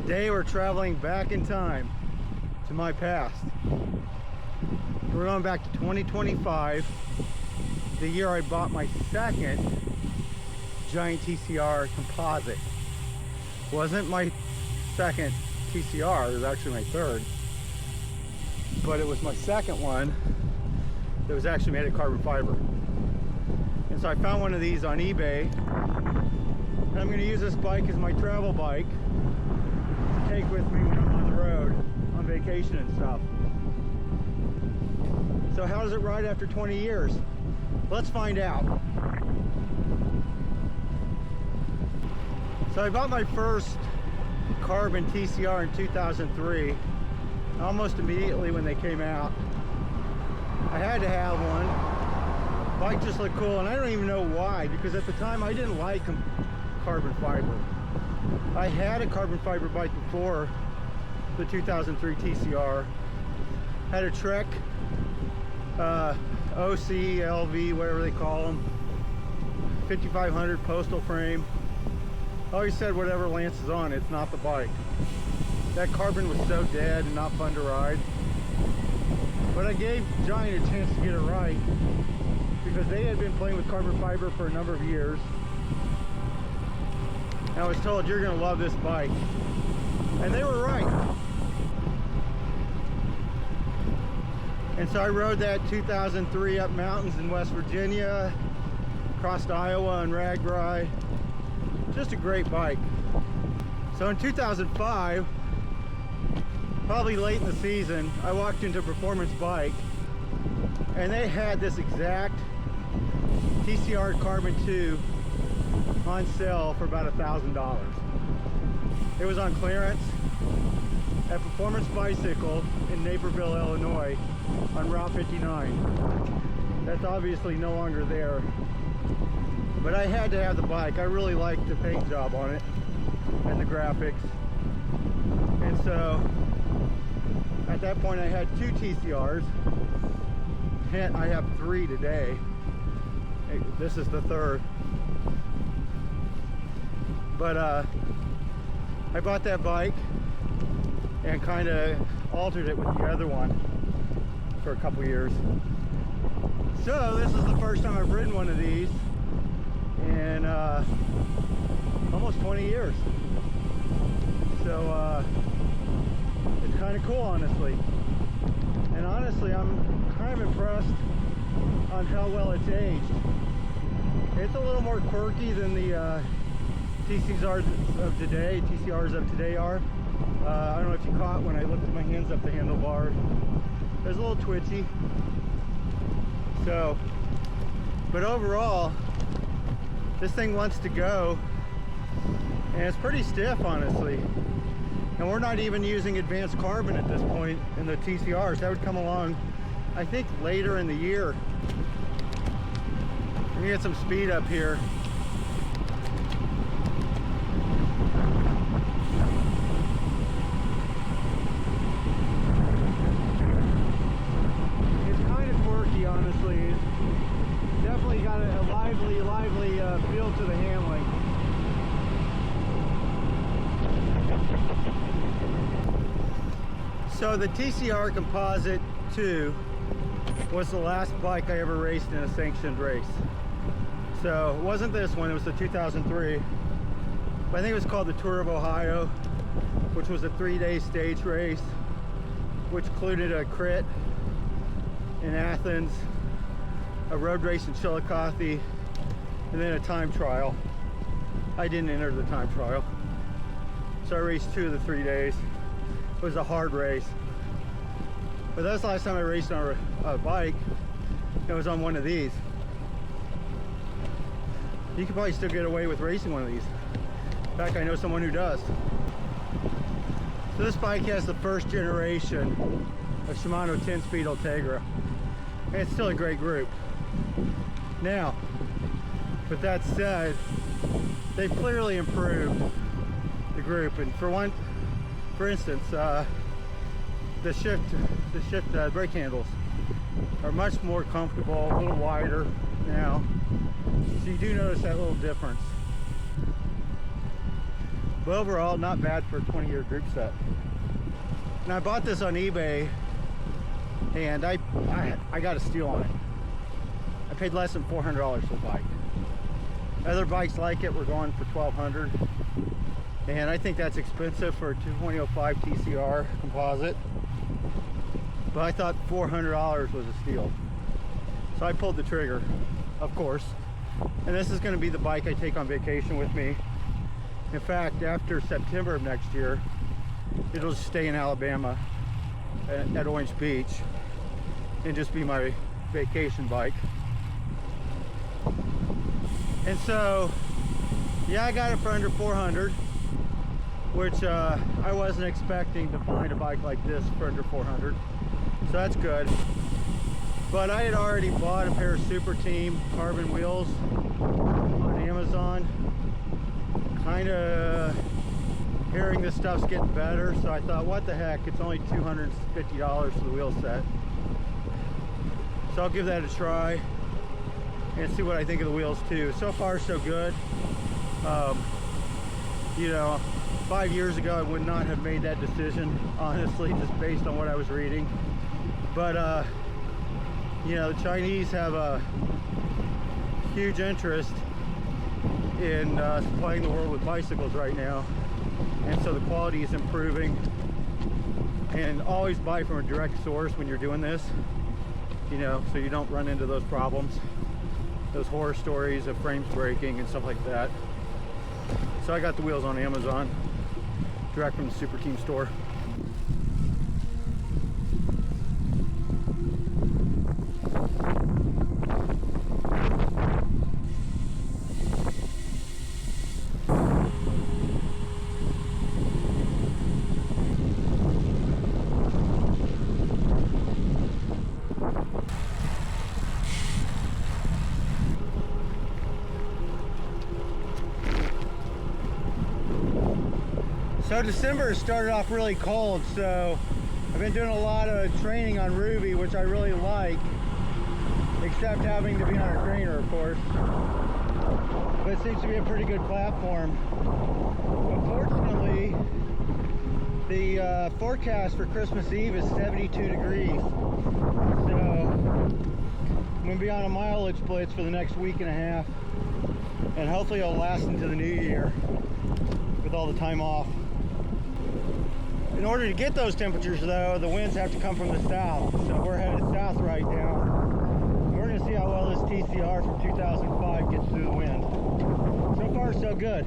Today we're traveling back in time to my past. We're going back to 2025, the year I bought my second Giant TCR Composite. Wasn't my second TCR, it was actually my third, but it was my second one that was actually made of carbon fiber. And so I found one of these on eBay, and I'm going to use this bike as my travel bike to take with me when I'm on the road on vacation and stuff. So how does it ride after 20 years? Let's find out. So I bought my first carbon TCR in 2003, almost immediately when they came out. I had to have one. The bike just looked cool, and I don't even know why, because at the time I didn't like carbon fiber. I had a carbon fiber bike before the 2003 TCR. Had a Trek OC, LV, whatever they call them, 5500 postal frame. I always said whatever Lance is on, it's not the bike. That carbon was so dead and not fun to ride. But I gave Giant a chance to get it right, because they had been playing with carbon fiber for a number of years. And I was told, you're going to love this bike. And they were right. And so I rode that 2003 up mountains in West Virginia, crossed Iowa and RAGBRAI. Just a great bike. So in 2005, probably late in the season, I walked into Performance Bike, and they had this exact TCR Carbon 2 on sale for about $1,000. It was on clearance at Performance Bicycle in Naperville, Illinois, on Route 59. That's obviously no longer there, but I had to have the bike. I really liked the paint job on it and the graphics, and so at that point I had two TCRs. I have three today. This is the third. But I bought that bike and kind of altered it with the other one for a couple years. So this is the first time I've ridden one of these in almost 20 years. So it's kind of cool, honestly. And honestly, I'm kind of impressed on how well it's aged. It's a little more quirky than the TCRs of today are. I don't know if you caught when I lifted my hands up the handlebar. It was a little twitchy. So, but overall, this thing wants to go, and it's pretty stiff, honestly. And we're not even using advanced carbon at this point in the TCRs. That would come along, I think, later in the year. Let me get some speed up here. It's kind of quirky, honestly. It's definitely got a lively feel to the handling. So the TCR Composite 2 was the last bike I ever raced in a sanctioned race. So it wasn't this one, it was the 2003. But I think it was called the Tour of Ohio, which was a 3-day stage race, which included a crit in Athens, a road race in Chillicothe, and then a time trial. I didn't enter the time trial. So I raced 2 of the 3 days. It was a hard race. But that's the last time I raced on a bike. It was on one of these. You could probably still get away with racing one of these. In fact, I know someone who does. So this bike has the first generation of Shimano 10-speed Ultregra. And it's still a great group. Now, with that said, they've clearly improved the group. And for instance, the shift brake handles are much more comfortable, a little wider now. So you do notice that little difference. But overall, not bad for a 20-year group set. And I bought this on eBay, and I got a steal on it. I paid less than $400 for the bike. Other bikes like it were going for $1,200, and I think that's expensive for a 2005 TCR Composite. But I thought $400 was a steal, so I pulled the trigger, of course. And this is going to be the bike I take on vacation with me. In fact, after September of next year, it'll just stay in Alabama at Orange Beach and just be my vacation bike. And so, yeah, I got it for under $400, which I wasn't expecting to find a bike like this for under $400. So that's good. But I had already bought a pair of Superteam carbon wheels on Amazon. Kind of hearing this stuff's getting better, so I thought, what the heck, it's only $250 for the wheel set. So I'll give that a try and see what I think of the wheels too. So far, so good. You know, 5 years ago, I would not have made that decision, honestly, just based on what I was reading. But, you know, the Chinese have a huge interest in supplying the world with bicycles right now. And so the quality is improving. And always buy from a direct source when you're doing this, you know, so you don't run into those problems. Those horror stories of frames breaking and stuff like that. So I got the wheels on Amazon, direct from the Superteam store. So December started off really cold, so I've been doing a lot of training on Ruby, which I really like, except having to be on a trainer, of course. But it seems to be a pretty good platform. Unfortunately, the forecast for Christmas Eve is 72 degrees. So I'm going to be on a mileage blitz for the next week and a half, and hopefully it'll last into the new year with all the time off. In order to get those temperatures, though, the winds have to come from the south. So we're headed south right now. We're going to see how well this TCR from 2005 gets through the wind. So far, so good.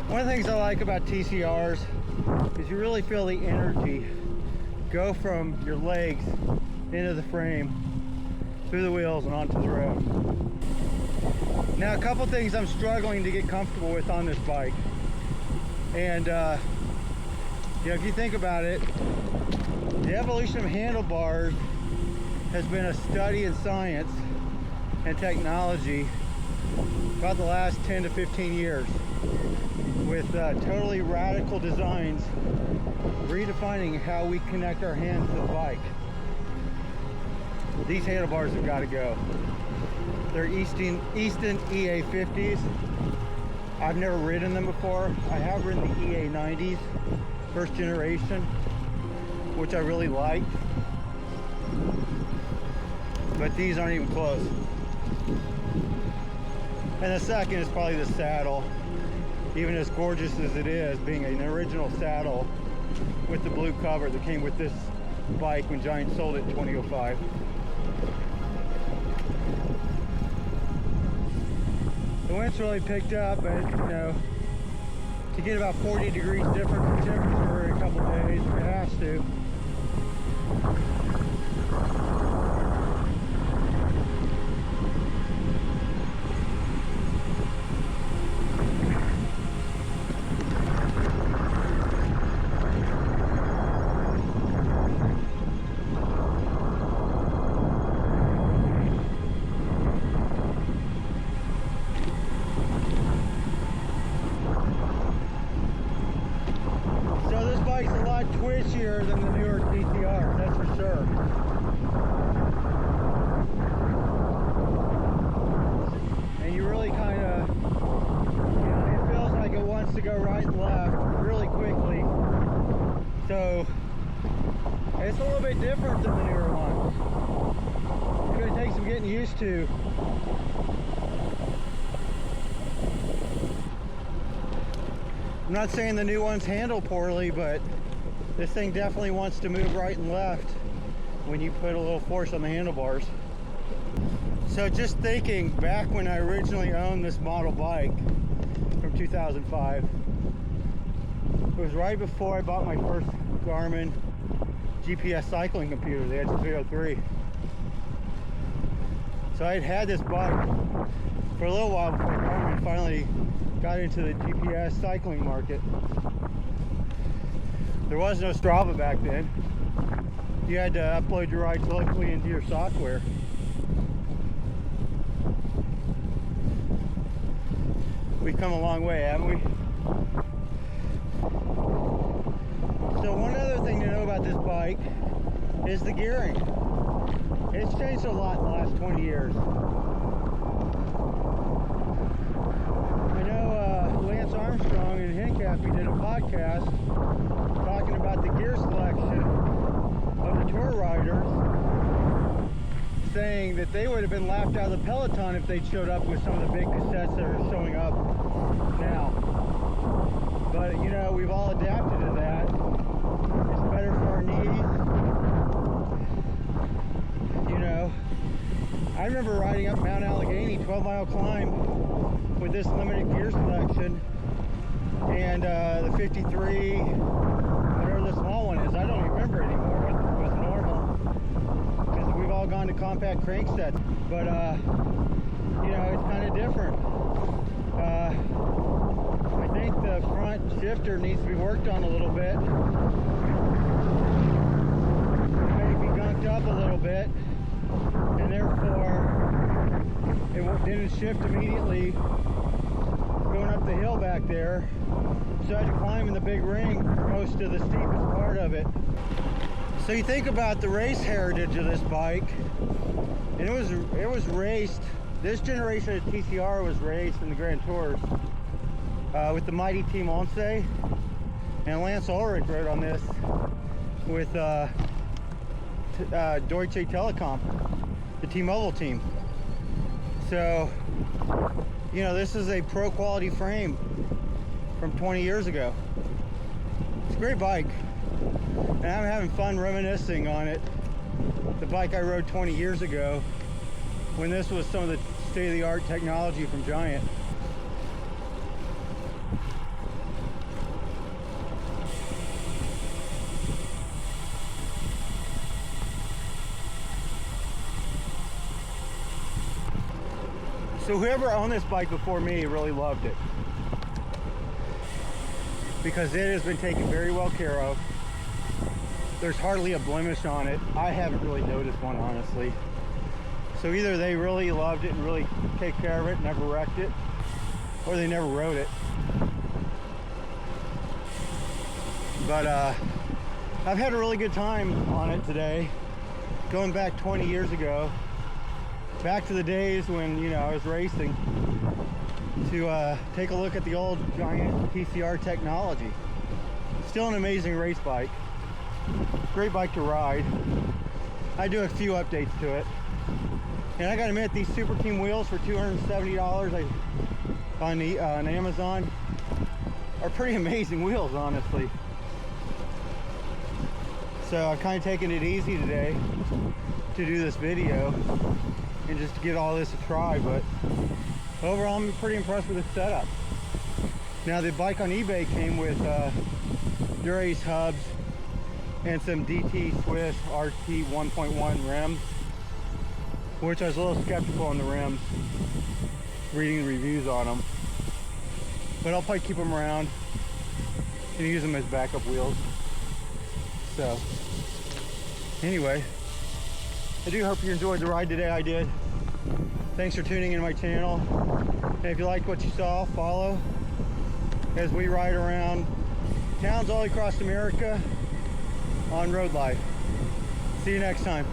One of the things I like about TCRs is you really feel the energy go from your legs into the frame, through the wheels, and onto the road. Now, a couple things I'm struggling to get comfortable with on this bike. And, you know, if you think about it, the evolution of handlebars has been a study in science and technology about the last 10 to 15 years. With totally radical designs redefining how we connect our hands to the bike. These handlebars have got to go. They're Easton EA50s. I've never ridden them before. I have ridden the EA90s, first generation, which I really liked. But these aren't even close. And the second is probably the saddle. Even as gorgeous as it is, being an original saddle with the blue cover that came with this bike when Giant sold it in 2005. The wind's really picked up, but you know, to get about 40 degrees difference in temperature in a couple days, it has to. better than the newer TCRs, that's for sure. And you really kind of, you know, it feels like it wants to go right and left really quickly. So it's a little bit different than the newer ones. It's going to take some getting used to. I'm not saying the new ones handle poorly, but this thing definitely wants to move right and left when you put a little force on the handlebars. So just thinking back when I originally owned this model bike from 2005, it was right before I bought my first Garmin GPS cycling computer, the Edge 303. So I had had this bike for a little while before Garmin finally got into the GPS cycling market. There was no Strava back then. You had to upload your rides locally into your software. We've come a long way, haven't we? So one other thing to know about this bike is the gearing. It's changed a lot in the last 20 years. Armstrong and Hincapie did a podcast talking about the gear selection of the tour riders, saying that they would have been laughed out of the peloton if they showed up with some of the big cassettes that are showing up now. But you know, we've all adapted to that. It's better for our knees. You know, I remember riding up Mount Allegheny, 12-mile climb, with this limited gear selection, and the 53, whatever the small one is, I don't remember anymore with normal, because we've all gone to compact cranksets. But you know, it's kind of different. I think the front shifter needs to be worked on a little bit. It may be gunked up a little bit, and therefore it didn't shift immediately going up the hill back there, so I had to climb in the big ring most of the steepest part of it. So you think about the race heritage of this bike, and it was raced. This generation of TCR was raced in the Grand Tours with the mighty Team Once, and Lance Ulrich rode on this with Deutsche Telekom, the T-Mobile team. So, you know, this is a pro quality frame from 20 years ago. It's a great bike, and I'm having fun reminiscing on it. The bike I rode 20 years ago when this was some of the state-of-the-art technology from Giant. So whoever owned this bike before me really loved it, because it has been taken very well care of. There's hardly a blemish on it. I haven't really noticed one, honestly. So either they really loved it and really take care of it, never wrecked it, or they never rode it. But I've had a really good time on it today, going back 20 years ago. Back to the days when, you know, I was racing, to take a look at the old Giant TCR technology. Still an amazing race bike. Great bike to ride. I do a few updates to it. And I gotta admit, these Superteam wheels for $270 on Amazon are pretty amazing wheels, honestly. So I've kind of taken it easy today to do this video and just to give all this a try, but overall I'm pretty impressed with the setup. Now the bike on eBay came with Dura-Ace hubs and some DT Swiss RT 1.1 rims, which I was a little skeptical on the rims, reading the reviews on them. But I'll probably keep them around and use them as backup wheels. So anyway, I do hope you enjoyed the ride today. I did. Thanks for tuning in my channel. And if you liked what you saw, follow as we ride around towns all across America on road life. See you next time.